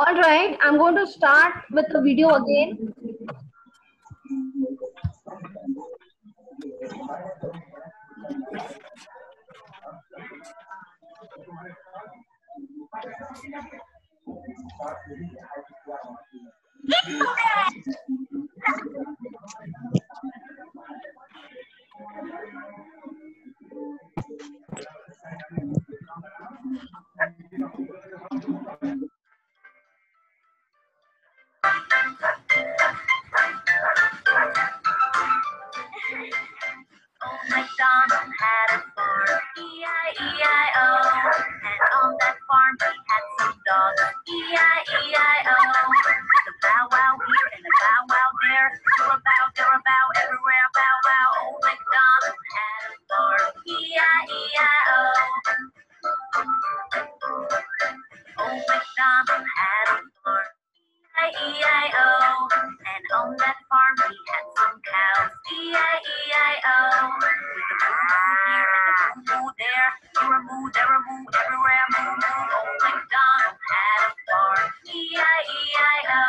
All right, I'm going to start with the video again. Old MacDonald had a farm, E-I-E-I-O. And on that farm he had some dogs, E-I-E-I-O. The bow wow here and the bow wow there, there a bow, everywhere a bow wow. Old MacDonald had a farm, E-I-E-I-O. Old MacDonald had a farm, E-I-E-I-O. And on that farm he had some cows, E-I-E-I-O. With the moo here and the moo there, here a moo, there a moo, everywhere a moo moo. Old MacDonald had a farm, E-I-E-I-O.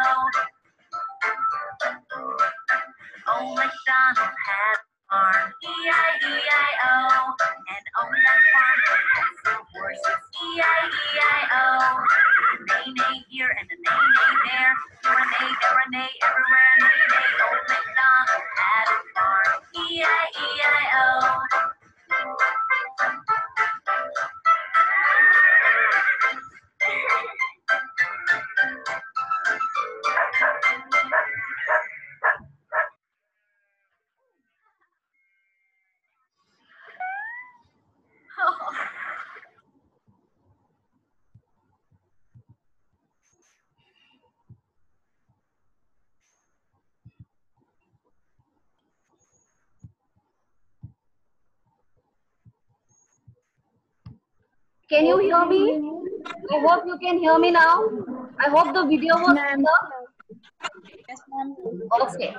Old MacDonald had a farm, E-I-E-I-O. And on that farm he had some horses, E-I-E-I-O. Neigh-neigh here and a neigh-neigh there, here a neigh, there a neigh, everywhere a neigh-neigh. Old MacDonald had a farm, E-I-E-I-O. Can you hear me? I hope you can hear me now. I hope the video was clear. Yes, ma'am. Okay.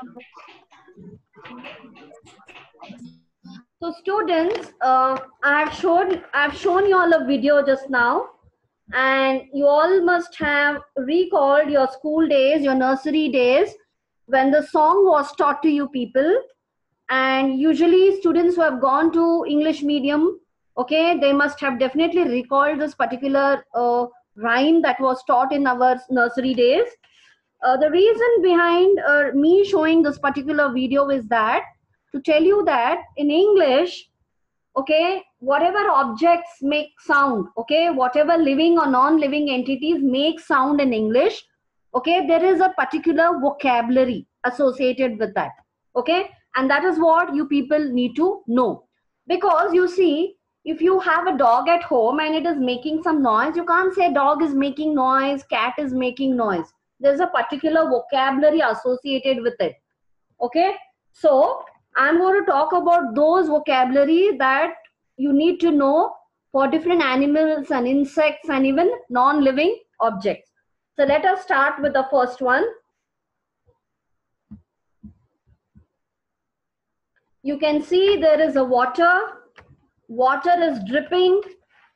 So students, I've shown you all a video just now, and you all must have recalled your school days, your nursery days, when the song was taught to you people. And usually students who have gone to English medium, okay, they must have definitely recalled this particular rhyme that was taught in our nursery days. The reason behind me showing this particular video is that to tell you that in English, okay, whatever objects make sound, okay, whatever living or non-living entities make sound in English, okay, there is a particular vocabulary associated with that, okay, and that is what you people need to know. Because you see, if you have a dog at home and it is making some noise, you can't say dog is making noise, cat is making noise. There's a particular vocabulary associated with it, okay. So I'm going to talk about those vocabulary that you need to know for different animals and insects and even non-living objects. So let us start with the first one. You can see there is a water. Water is dripping.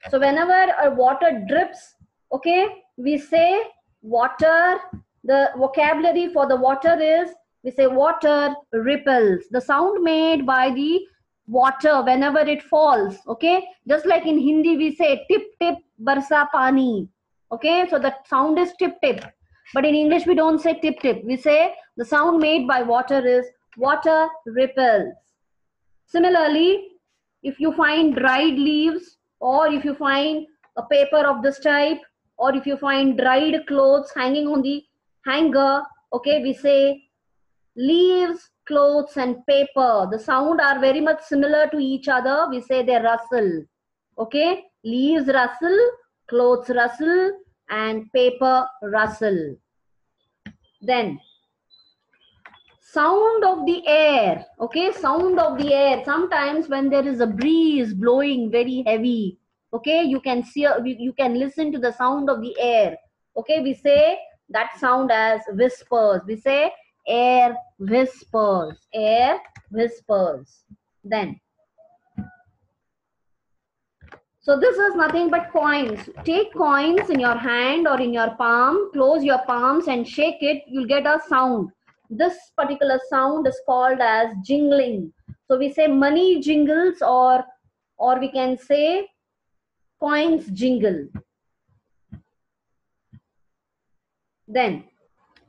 So whenever a water drips, okay, we say water. The vocabulary for the water is, we say water ripples. The sound made by the water whenever it falls, okay, just like in Hindi we say tip tip barsa pani, okay, so the sound is tip tip, but in English we don't say tip tip, we say the sound made by water is water ripples. Similarly, if you find dried leaves, or if you find a paper of this type, or if you find dried clothes hanging on the hanger, okay, we say leaves, clothes and paper. The sound are very much similar to each other. We say they rustle, okay, leaves rustle, clothes rustle and paper rustle. Then sound of the air, okay, sound of the air. Sometimes when there is a breeze blowing very heavy, okay, you can see, you can listen to the sound of the air, okay, we say that sound as whispers. We say air whispers, air whispers. Then So this is nothing but coins. Take coins in your hand or in your palm, close your palms and shake it, you'll get a sound. This particular sound is called as jingling. So we say money jingles, or we can say coins jingle. Then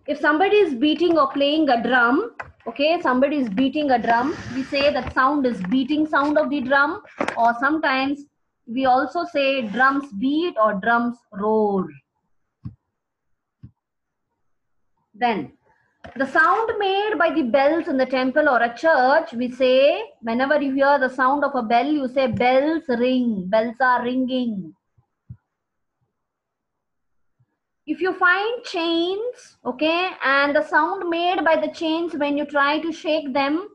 if somebody is beating or playing a drum, okay, somebody is beating a drum, we say that sound is beating sound of the drum, or sometimes we also say drums beat or drums roar. Then the sound made by the bells in the temple or a church, we say, whenever you hear the sound of a bell, you say bells ring, bells are ringing. If you find chains, okay, and the sound made by the chains when you try to shake them,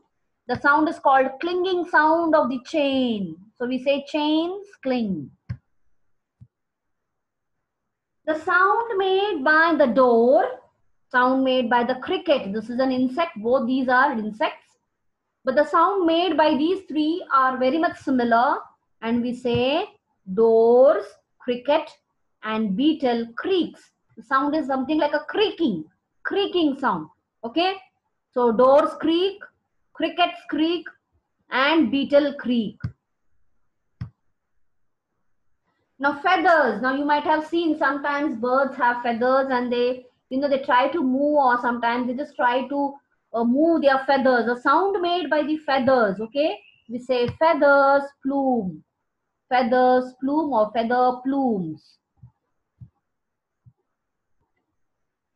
the sound is called clinging sound of the chain. So we say chains cling. The sound made by the door, sound made by the cricket, this is an insect, both these are insects, but the sound made by these three are very much similar, and we say doors, cricket, and beetle creaks. The sound is something like a creaking sound. Okay, so doors creak, crickets creak, and beetle creak. Now feathers. Now you might have seen sometimes birds have feathers and they, they try to move, or sometimes they just try to move their feathers. A sound made by the feathers. Okay, we say feathers plume, feathers plume, or feather plumes.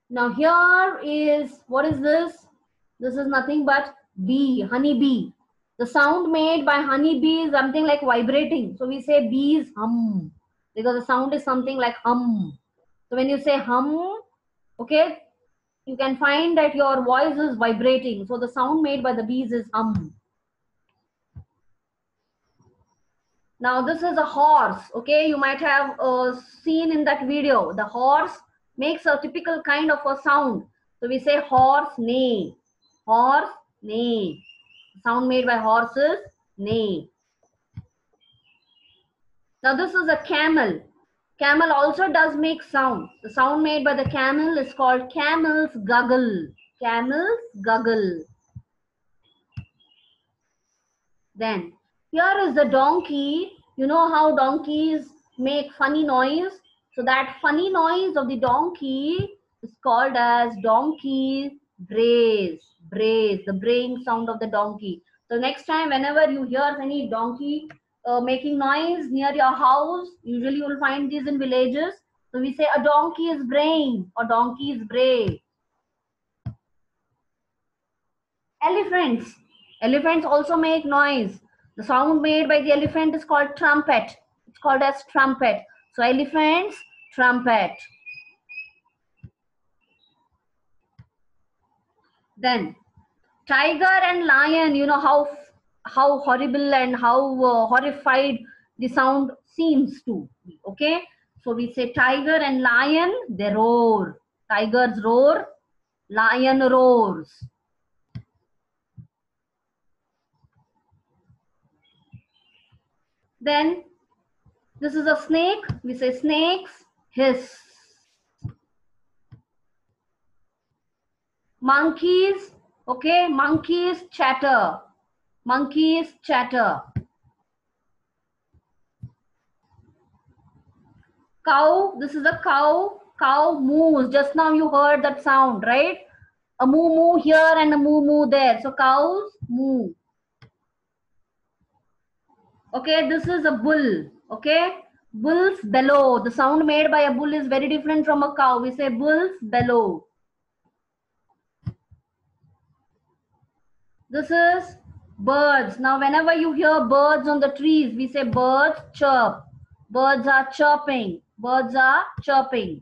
Now here is, what is this? This is nothing but bee, honey bee. The sound made by honey bee is something like vibrating. So we say bees hum, because the sound is something like hum. So when you say hum, okay, you can find that your voice is vibrating. So the sound made by the bees is hum. Now this is a horse. Okay, you might have seen in that video. The horse makes a typical kind of a sound. So we say horse neigh. Horse neigh. Sound made by horses, neigh. Now this is a camel. Camel also does make sound. The sound made by the camel is called camel's guggle. Camel's guggle. Then here is the donkey. You know how donkeys make funny noise? So that funny noise of the donkey is called as donkey brays. Brays, the braying sound of the donkey. So next time whenever you hear any donkey making noise near your house, usually you will find these in villages. So we say a donkey is braying or donkey is bray. Elephants. Elephants also make noise. The sound made by the elephant is called trumpet. It's called as trumpet. So elephants, trumpet. Then tiger and lion, you know how horrible and how horrified the sound seems to be. Okay, so we say tiger and lion, they roar. Tigers roar, lion roars. Then this is a snake. We say snakes hiss. Monkeys, okay, monkeys chatter. Monkeys chatter. Cow, this is a cow. Cow moves. Just now you heard that sound, right? A moo moo here and a moo moo there. So cows moo. Okay, this is a bull. Okay, bulls bellow. The sound made by a bull is very different from a cow. We say bulls bellow. This is birds. Now whenever you hear birds on the trees, we say birds chirp. Birds are chirping. Birds are chirping.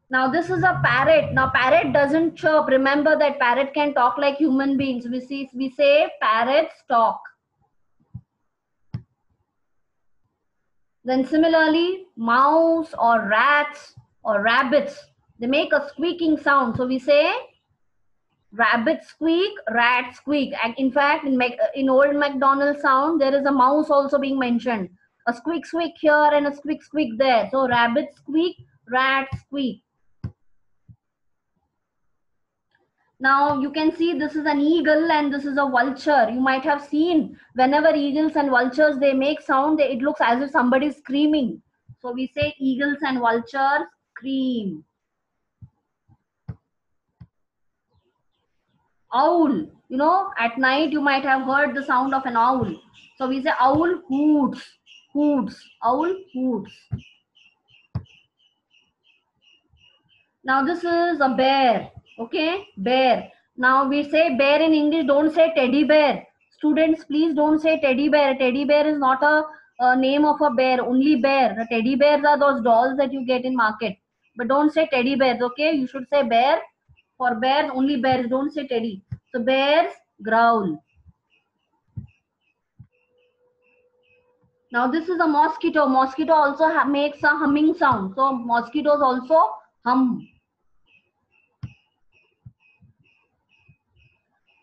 Now this is a parrot. Now parrot doesn't chirp. Remember that parrot can talk like human beings. We say parrots talk. Then similarly, mouse or rats or rabbits, they make a squeaking sound. So we say Rabbit squeak, rat squeak. And in fact, in old McDonald sound, there is a mouse also being mentioned. A squeak squeak here and a squeak squeak there. So rabbit squeak, rat squeak. Now you can see this is an eagle and this is a vulture. You might have seen whenever eagles and vultures, they make sound, it looks as if somebody is screaming. So we say eagles and vultures scream. Owl, you know, at night you might have heard the sound of an owl. So we say owl hoots, hoots, owl hoots. Now this is a bear, okay, bear. Now we say bear in English, don't say teddy bear. Students, please don't say teddy bear. Teddy bear is not a name of a bear, only bear. The teddy bears are those dolls that you get in market. But don't say teddy bears, okay? You should say bear. For bears, only bears, don't say teddy. So bears growl. Now this is a mosquito. Mosquito also makes a humming sound. So mosquitoes also hum.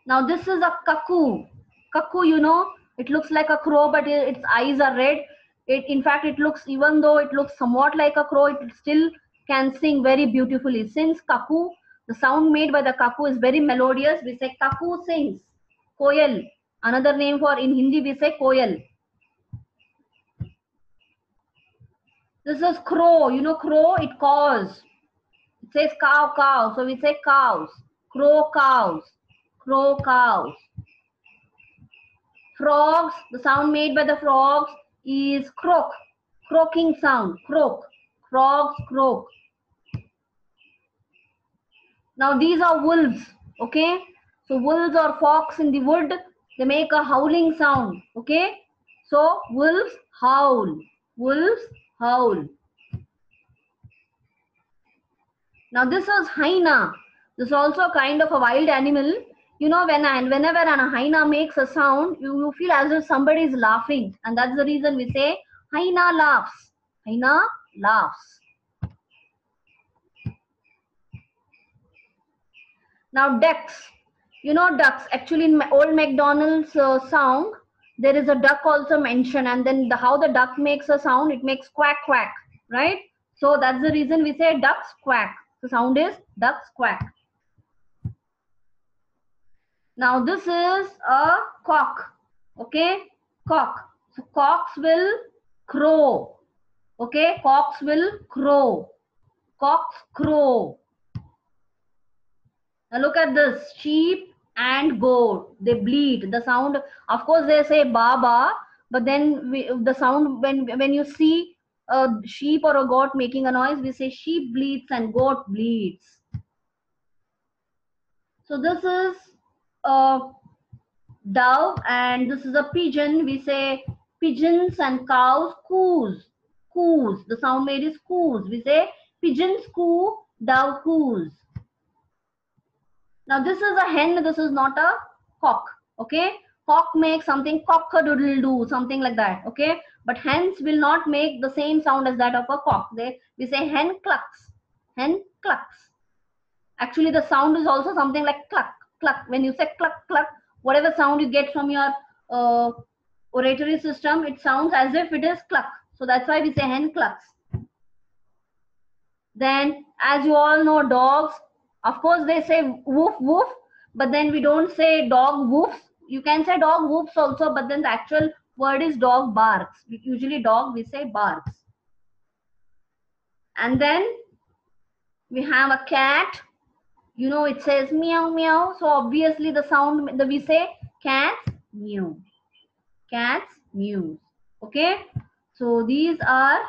Now this is a cuckoo. Cuckoo, you know, it looks like a crow, but its eyes are red. In fact, it looks, even though it looks somewhat like a crow, it still can sing very beautifully. Since cuckoo, the sound made by the cuckoo is very melodious, we say cuckoo sings. Koyal. Another name for, in Hindi, we say koyal. This is crow. You know, crow, it caws. It says cow, cow. So we say cows. Crow, cows. Crow, cows. Frogs, the sound made by the frogs is croak. Croaking sound. Croak. Frogs croak. Now these are wolves. Okay. So wolves or fox in the wood, they make a howling sound. Okay. So wolves howl. Wolves howl. Now this is hyena. This is also a kind of a wild animal. You know, whenever a hyena makes a sound, you feel as if somebody is laughing. And that's the reason we say hyena laughs. Hyena laughs. Now ducks. You know ducks. Actually in old McDonald's song, there is a duck also mentioned. And then how the duck makes a sound, it makes quack quack. Right? So that's the reason we say ducks quack. The sound is ducks quack. Now this is a cock, okay, cock. So cocks will crow, okay, cocks will crow, cocks crow. Now look at this, sheep and goat, they bleat. The sound, of course they say baba, but then the sound, when you see a sheep or a goat making a noise, we say sheep bleats and goat bleats. So this is a dove and this is a pigeon. We say pigeons and cows coos. Coos. The sound made is coos. We say pigeons coo, dove coos. Now this is a hen. This is not a cock. Okay. Cock makes something cock-a-doodle-doo, something like that. Okay. But hens will not make the same sound as that of a cock. We say hen clucks. Hen clucks. Actually, the sound is also something like cluck, cluck. When you say cluck, cluck, whatever sound you get from your oratory system, it sounds as if it is cluck. So that's why we say hen clucks. Then, as you all know, dogs, of course, they say woof, woof, but then we don't say dog woofs. You can say dog woofs also, but then the actual word is dog barks. Usually dog, we say barks. And then we have a cat. You know, it says meow, meow. So obviously the sound that we say cats meow. Cats mew. Okay. So these are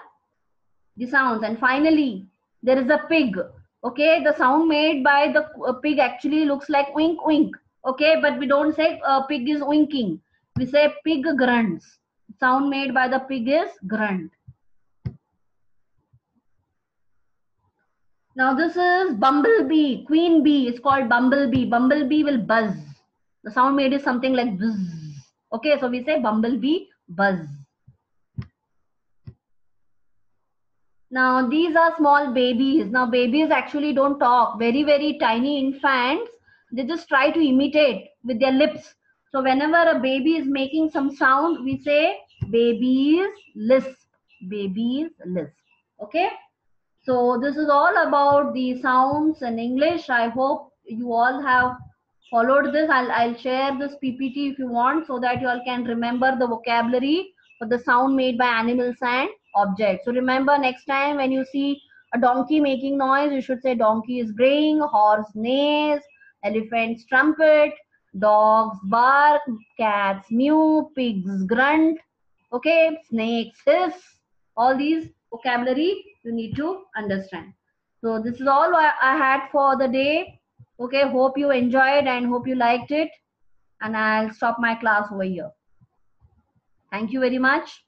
the sounds. And finally, there is a pig. Okay. The sound made by the pig actually looks like wink, wink. Okay. But we don't say pig is winking. We say pig grunts. Sound made by the pig is grunt. Now this is bumblebee, queen bee. It's called bumblebee. Bumblebee will buzz. The sound made is something like buzz. Okay, so we say bumblebee buzz. Now these are small babies. Now babies actually don't talk. Very, very tiny infants. They just try to imitate with their lips. So whenever a baby is making some sound, we say baby's lisp, baby's lisp. Okay. So this is all about the sounds in English. I hope you all have followed this. I'll share this PPT if you want, so that you all can remember the vocabulary for the sound made by animals and objects. So remember, next time when you see a donkey making noise, you should say donkey is braying, horse neighs, elephant's trumpet, dogs bark, cats mew, pigs grunt, okay, snakes hiss. All these vocabulary you need to understand. So this is all I had for the day. Okay, hope you enjoyed and hope you liked it. And I'll stop my class over here. Thank you very much.